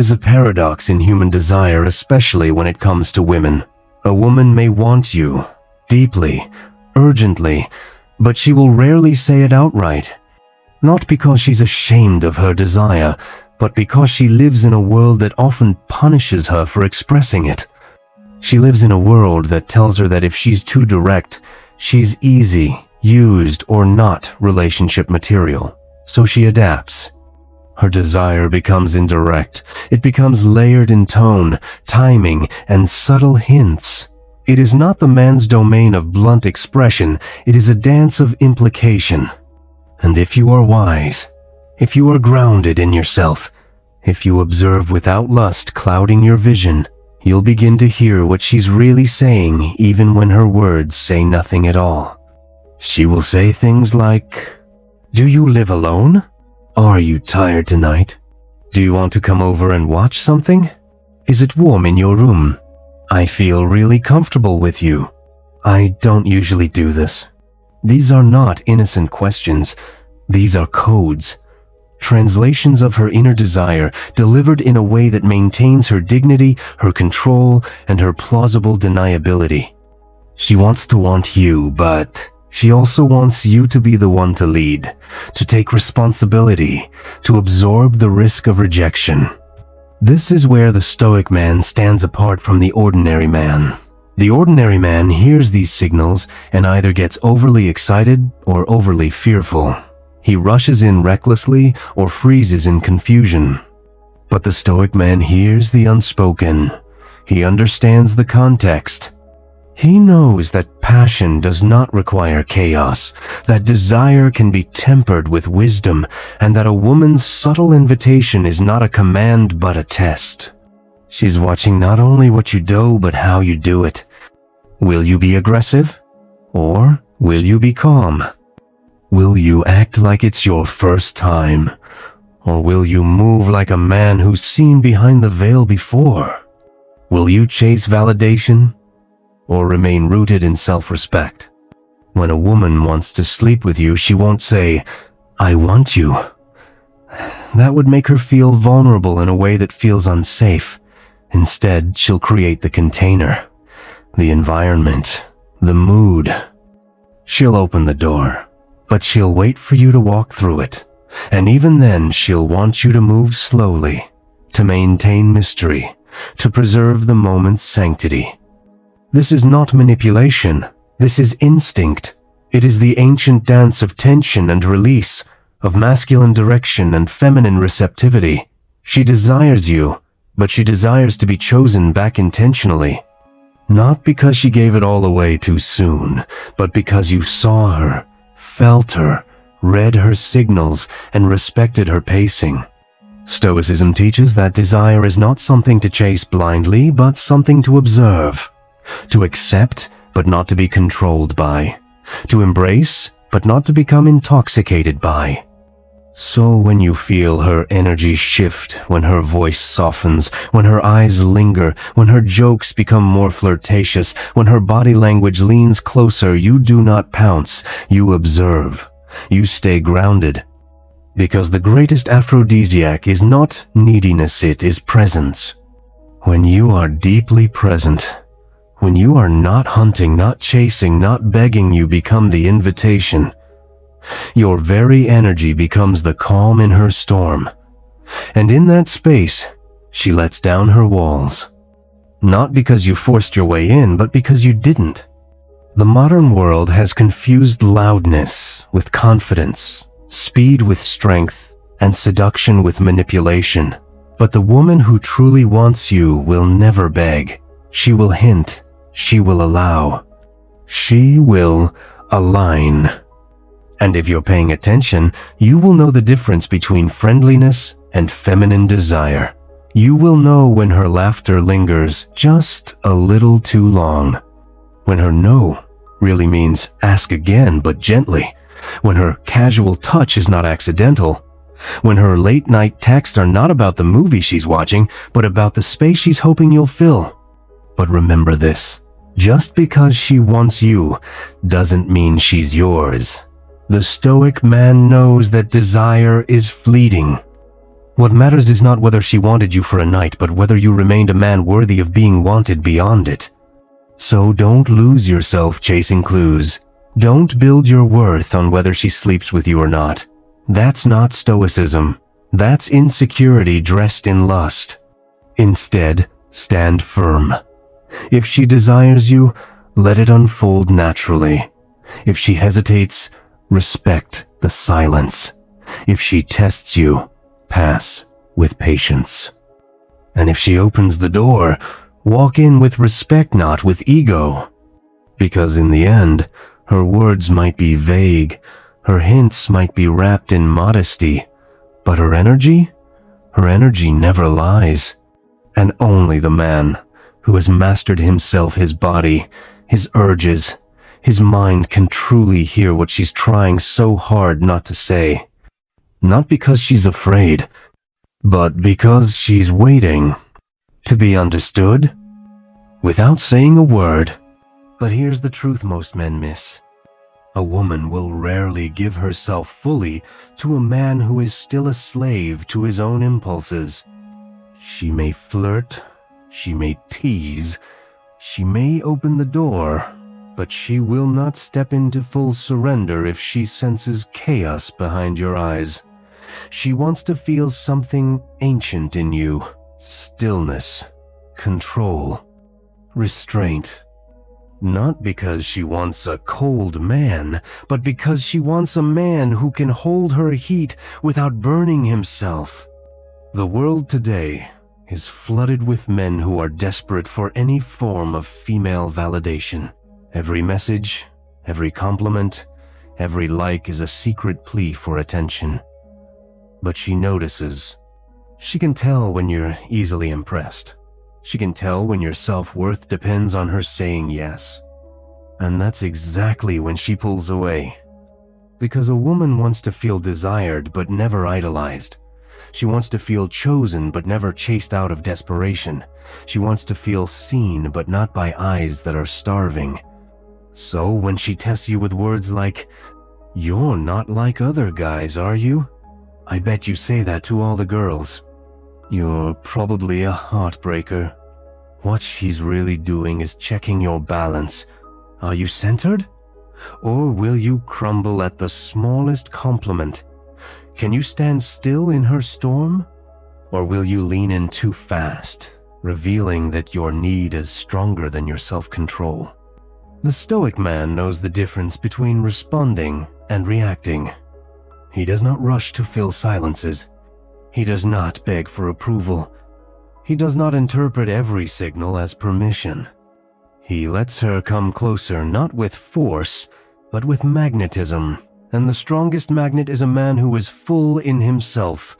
is a paradox in human desire, especially when it comes to women. A woman may want you, deeply, urgently, but she will rarely say it outright. Not because she's ashamed of her desire, but because she lives in a world that often punishes her for expressing it. She lives in a world that tells her that if she's too direct, she's easy, used, or not relationship material. So she adapts. Her desire becomes indirect. It becomes layered in tone, timing, and subtle hints. It is not the man's domain of blunt expression. It is a dance of implication. And if you are wise, if you are grounded in yourself, if you observe without lust clouding your vision, you'll begin to hear what she's really saying even when her words say nothing at all. She will say things like, "Do you live alone? Are you tired tonight? Do you want to come over and watch something? Is it warm in your room? I feel really comfortable with you. I don't usually do this." These are not innocent questions. These are codes. Translations of her inner desire, delivered in a way that maintains her dignity, her control, and her plausible deniability. She wants to want you, but she also wants you to be the one to lead, to take responsibility, to absorb the risk of rejection. This is where the Stoic man stands apart from the ordinary man. The ordinary man hears these signals and either gets overly excited or overly fearful. He rushes in recklessly or freezes in confusion. But the Stoic man hears the unspoken. He understands the context. He knows that passion does not require chaos, that desire can be tempered with wisdom, and that a woman's subtle invitation is not a command but a test. She's watching not only what you do, but how you do it. Will you be aggressive? Or will you be calm? Will you act like it's your first time? Or will you move like a man who's seen behind the veil before? Will you chase validation? Or remain rooted in self-respect? When a woman wants to sleep with you, she won't say, "I want you." That would make her feel vulnerable in a way that feels unsafe. Instead, she'll create the container, the environment, the mood. She'll open the door, but she'll wait for you to walk through it. And even then, she'll want you to move slowly, to maintain mystery, to preserve the moment's sanctity. This is not manipulation. This is instinct. It is the ancient dance of tension and release, of masculine direction and feminine receptivity. She desires you, but she desires to be chosen back intentionally. Not because she gave it all away too soon, but because you saw her, felt her, read her signals, and respected her pacing. Stoicism teaches that desire is not something to chase blindly, but something to observe. To accept, but not to be controlled by. To embrace, but not to become intoxicated by. So when you feel her energy shift, when her voice softens, when her eyes linger, when her jokes become more flirtatious, when her body language leans closer, you do not pounce, you observe. You stay grounded. Because the greatest aphrodisiac is not neediness, it is presence. When you are deeply present, when you are not hunting, not chasing, not begging, you become the invitation. Your very energy becomes the calm in her storm. And in that space, she lets down her walls. Not because you forced your way in, but because you didn't. The modern world has confused loudness with confidence, speed with strength, and seduction with manipulation. But the woman who truly wants you will never beg. She will hint. She will allow. She will align. And if you're paying attention, you will know the difference between friendliness and feminine desire. You will know when her laughter lingers just a little too long. When her no really means ask again, but gently. When her casual touch is not accidental. When her late night texts are not about the movie she's watching, but about the space she's hoping you'll fill. But remember this. Just because she wants you doesn't mean she's yours. The Stoic man knows that desire is fleeting. What matters is not whether she wanted you for a night, but whether you remained a man worthy of being wanted beyond it. So don't lose yourself chasing clues. Don't build your worth on whether she sleeps with you or not. That's not stoicism. That's insecurity dressed in lust. Instead, stand firm. If she desires you, let it unfold naturally. If she hesitates, respect the silence. If she tests you, pass with patience. And if she opens the door, walk in with respect, not with ego. Because in the end, her words might be vague, her hints might be wrapped in modesty, but her energy never lies. And only the man who has mastered himself, his body, his urges, his mind can truly hear what she's trying so hard not to say. Not because she's afraid, but because she's waiting to be understood without saying a word. But here's the truth most men miss. A woman will rarely give herself fully to a man who is still a slave to his own impulses. She may flirt, she may tease, she may open the door, but she will not step into full surrender if she senses chaos behind your eyes. She wants to feel something ancient in you: stillness, control, restraint. Not because she wants a cold man, but because she wants a man who can hold her heat without burning himself. The world today is flooded with men who are desperate for any form of female validation. Every message, every compliment, every like is a secret plea for attention. But she notices. She can tell when you're easily impressed. She can tell when your self-worth depends on her saying yes. And that's exactly when she pulls away. Because a woman wants to feel desired but never idolized. She wants to feel chosen but never chased out of desperation. She wants to feel seen but not by eyes that are starving. So when she tests you with words like, "You're not like other guys, are you?" I bet you say that to all the girls. You're probably a heartbreaker. What she's really doing is checking your balance. Are you centered? Or will you crumble at the smallest compliment? Can you stand still in her storm? Or will you lean in too fast, revealing that your need is stronger than your self-control? The Stoic man knows the difference between responding and reacting. He does not rush to fill silences. He does not beg for approval. He does not interpret every signal as permission. He lets her come closer, not with force, but with magnetism. And the strongest magnet is a man who is full in himself.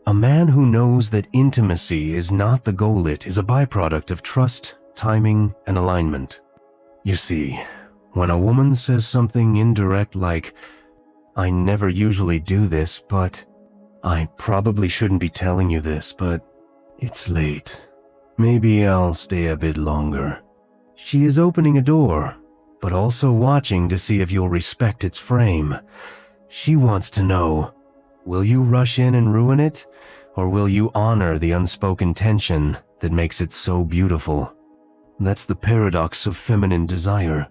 A man who knows that intimacy is not the goal, it is a byproduct of trust, timing, and alignment. You see, when a woman says something indirect like, "I never usually do this, but I probably shouldn't be telling you this, but it's late. Maybe I'll stay a bit longer." She is opening a door, but also watching to see if you'll respect its frame. She wants to know, will you rush in and ruin it, or will you honor the unspoken tension that makes it so beautiful? That's the paradox of feminine desire.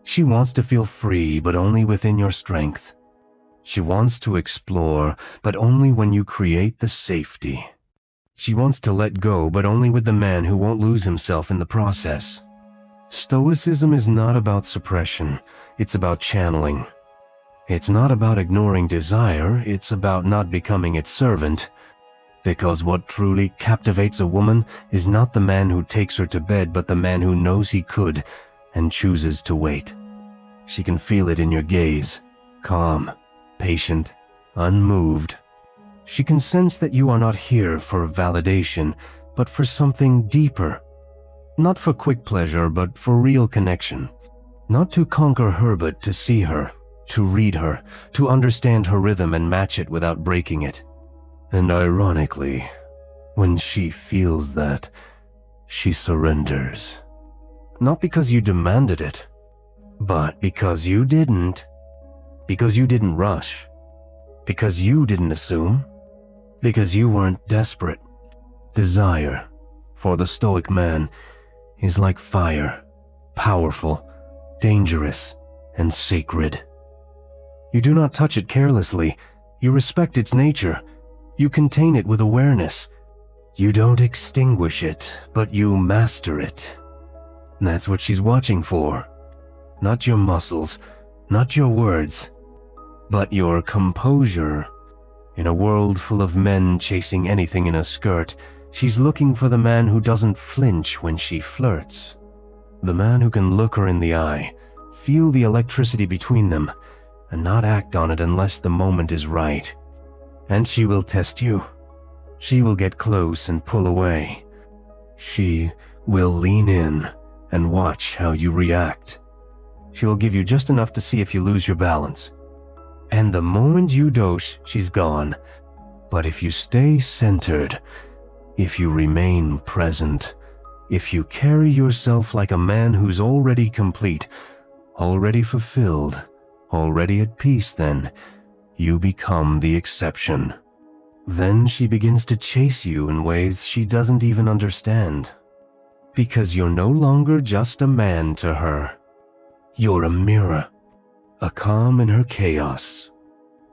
She wants to feel free, but only within your strength. She wants to explore, but only when you create the safety. She wants to let go, but only with the man who won't lose himself in the process. Stoicism is not about suppression, it's about channeling. It's not about ignoring desire, it's about not becoming its servant. Because what truly captivates a woman is not the man who takes her to bed, but the man who knows he could and chooses to wait. She can feel it in your gaze, calm, patient, unmoved. She can sense that you are not here for validation, but for something deeper. Not for quick pleasure, but for real connection. Not to conquer her, but to see her, to read her, to understand her rhythm and match it without breaking it. And ironically, when she feels that, she surrenders. Not because you demanded it, but because you didn't. Because you didn't rush. Because you didn't assume. Because you weren't desperate. Desire, for the Stoic man, is like fire, powerful, dangerous, and sacred. You do not touch it carelessly. You respect its nature. You contain it with awareness. You don't extinguish it, but you master it. That's what she's watching for. Not your muscles, not your words, but your composure. In a world full of men chasing anything in a skirt, she's looking for the man who doesn't flinch when she flirts. The man who can look her in the eye, feel the electricity between them, and not act on it unless the moment is right. And she will test you. She will get close and pull away. She will lean in and watch how you react. She will give you just enough to see if you lose your balance. And the moment you doze, she's gone. But if you stay centered, if you remain present, if you carry yourself like a man who's already complete, already fulfilled, already at peace, then you become the exception. Then she begins to chase you in ways she doesn't even understand. Because you're no longer just a man to her. You're a mirror, a calm in her chaos,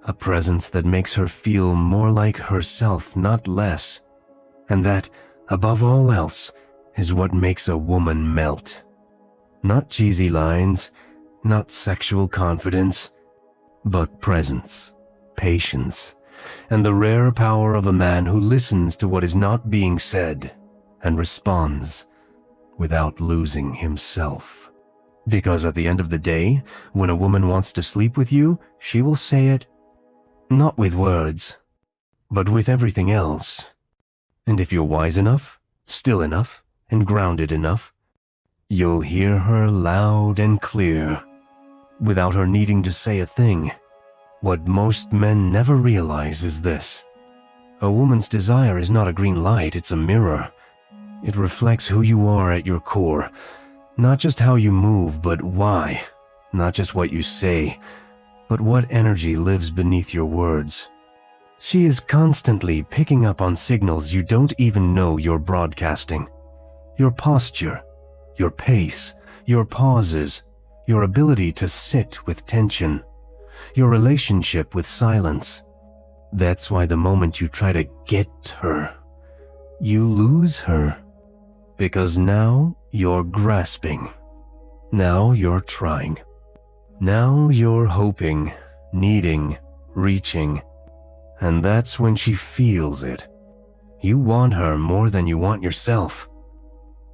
a presence that makes her feel more like herself, not less. And that, above all else, is what makes a woman melt. Not cheesy lines, not sexual confidence, but presence, patience, and the rare power of a man who listens to what is not being said and responds without losing himself. Because at the end of the day, when a woman wants to sleep with you, she will say it, not with words, but with everything else. And if you're wise enough, still enough, and grounded enough, you'll hear her loud and clear, without her needing to say a thing. What most men never realize is this. A woman's desire is not a green light, it's a mirror. It reflects who you are at your core. Not just how you move, but why. Not just what you say, but what energy lives beneath your words. She is constantly picking up on signals you don't even know you're broadcasting. Your posture, your pace, your pauses, your ability to sit with tension, your relationship with silence. That's why the moment you try to get her, you lose her. Because now you're grasping. Now you're trying. Now you're hoping, needing, reaching. And that's when she feels it. You want her more than you want yourself.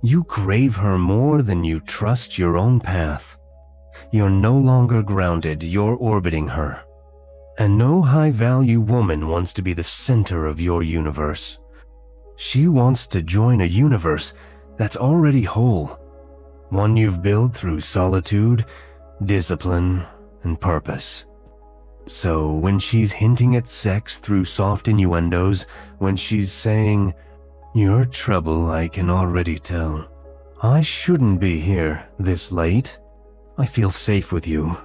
You crave her more than you trust your own path. You're no longer grounded, you're orbiting her. And no high-value woman wants to be the center of your universe. She wants to join a universe that's already whole. One you've built through solitude, discipline, and purpose. So when she's hinting at sex through soft innuendos, when she's saying, "You're trouble, I can already tell. I shouldn't be here this late. I feel safe with you.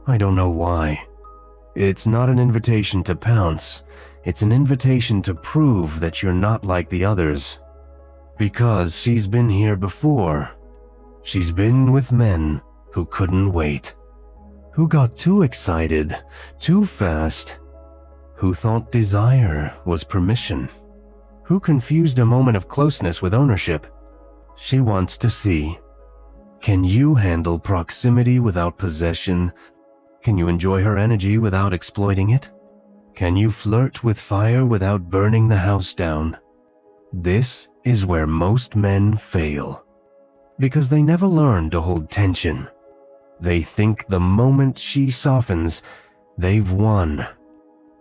I don't know why." It's not an invitation to pounce. It's an invitation to prove that you're not like the others. Because she's been here before. She's been with men who couldn't wait. Who got too excited, too fast. Who thought desire was permission. Who confused a moment of closeness with ownership. She wants to see. Can you handle proximity without possession? Can you enjoy her energy without exploiting it? Can you flirt with fire without burning the house down? This is where most men fail. Because they never learn to hold tension. They think the moment she softens, they've won.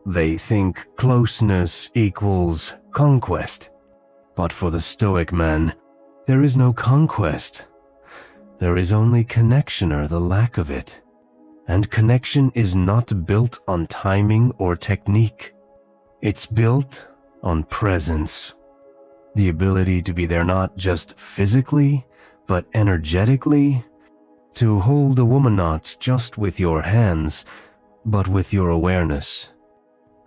They think closeness equals conquest. But for the Stoic man, there is no conquest. There is only connection or the lack of it. And connection is not built on timing or technique. It's built on presence. The ability to be there not just physically, but energetically. To hold a woman not just with your hands, but with your awareness.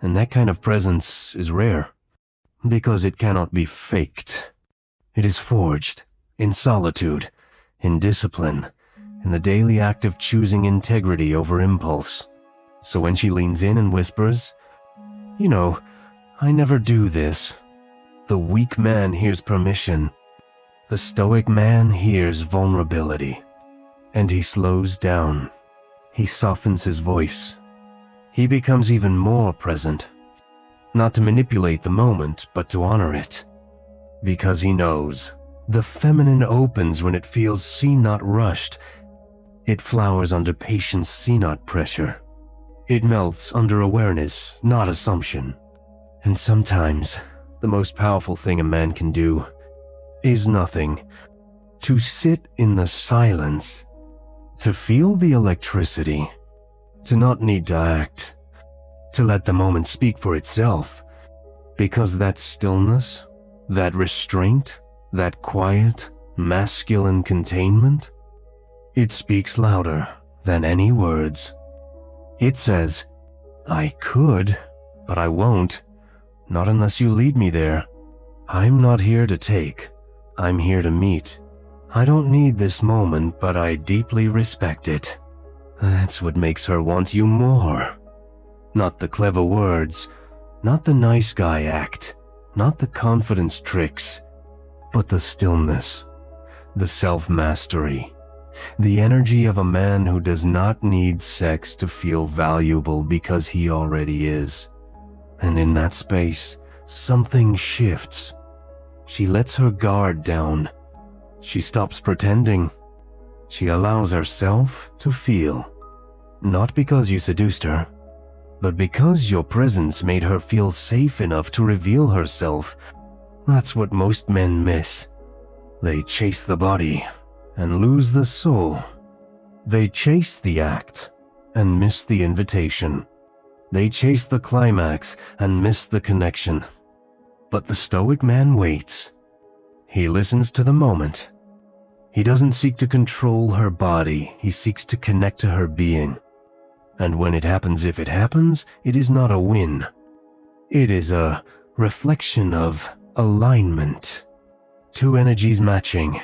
And that kind of presence is rare. because it cannot be faked. It is forged in solitude, in discipline, in the daily act of choosing integrity over impulse. So when she leans in and whispers, "You know, I never do this," the weak man hears permission. The stoic man hears vulnerability. And he slows down. He softens his voice. He becomes even more present. Not to manipulate the moment, but to honor it. Because he knows the feminine opens when it feels seen, not rushed. It flowers under patience, see not pressure. It melts under awareness, not assumption. And sometimes, the most powerful thing a man can do is nothing. To sit in the silence, to feel the electricity, to not need to act, to let the moment speak for itself. Because that stillness, that restraint, that quiet, masculine containment, it speaks louder than any words. It says, "I could, but I won't. Not unless you lead me there. I'm not here to take. I'm here to meet. I don't need this moment, but I deeply respect it." That's what makes her want you more. Not the clever words, not the nice guy act, not the confidence tricks, but the stillness, the self-mastery, the energy of a man who does not need sex to feel valuable because he already is. And in that space, something shifts. She lets her guard down. She stops pretending. She allows herself to feel. Not because you seduced her, but because your presence made her feel safe enough to reveal herself. That's what most men miss. They chase the body and lose the soul. They chase the act and miss the invitation. They chase the climax and miss the connection. But the stoic man waits. He listens to the moment. He doesn't seek to control her body, he seeks to connect to her being. And when it happens, if it happens, it is not a win. It is a reflection of alignment. Two energies matching.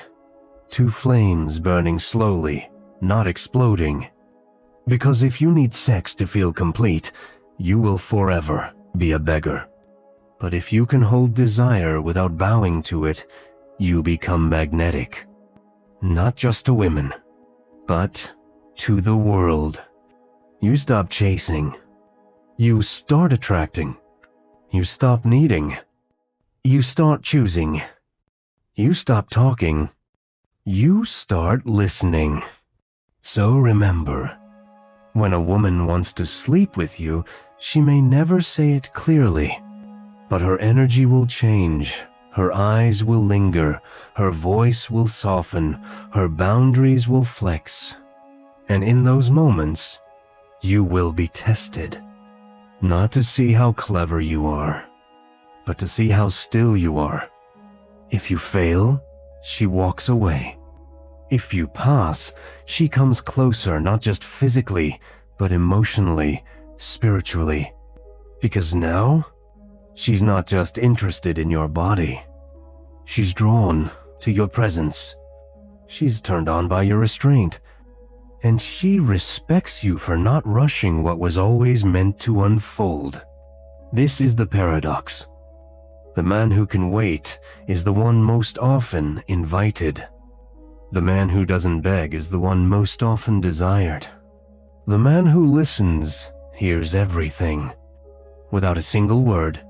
Two flames burning slowly, not exploding. Because if you need sex to feel complete, you will forever be a beggar. But if you can hold desire without bowing to it, you become magnetic. Not just to women, but to the world. You stop chasing. You start attracting. You stop needing. You start choosing. You stop talking. You start listening. So remember, when a woman wants to sleep with you, she may never say it clearly, but her energy will change. Her eyes will linger, her voice will soften, her boundaries will flex. And in those moments, you will be tested. Not to see how clever you are, but to see how still you are. If you fail, she walks away. If you pass, she comes closer, not just physically, but emotionally, spiritually. Because now, she's not just interested in your body. She's drawn to your presence. She's turned on by your restraint. And she respects you for not rushing what was always meant to unfold. This is the paradox. The man who can wait is the one most often invited. The man who doesn't beg is the one most often desired. The man who listens hears everything, without a single word,